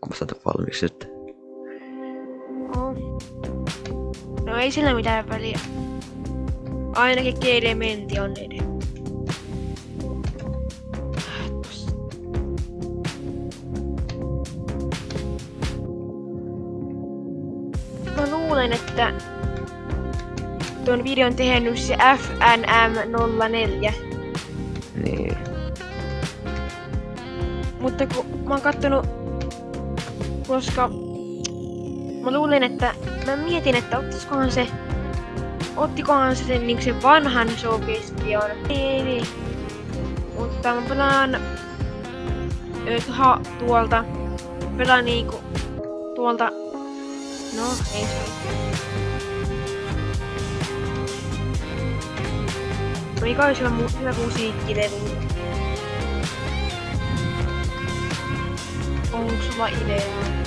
kun mä saatu valmiiksi nyt. Oh. No ei sillä mitään väliä. Ainakin elementti on edellä. Mä luulen, että tuon videon tehnyt se FNM04. Niin. Mutta kun mä oon kattonut, koska mä luulen, että mä mietin, että ottikohan se sen, niin sen vanhan sugestion. Niin. Mutta mä pelaan tuolta, pelaan niinku tuolta, no ei se mikä olisi hyvä musiikkilevy? Onko sulla ideaa?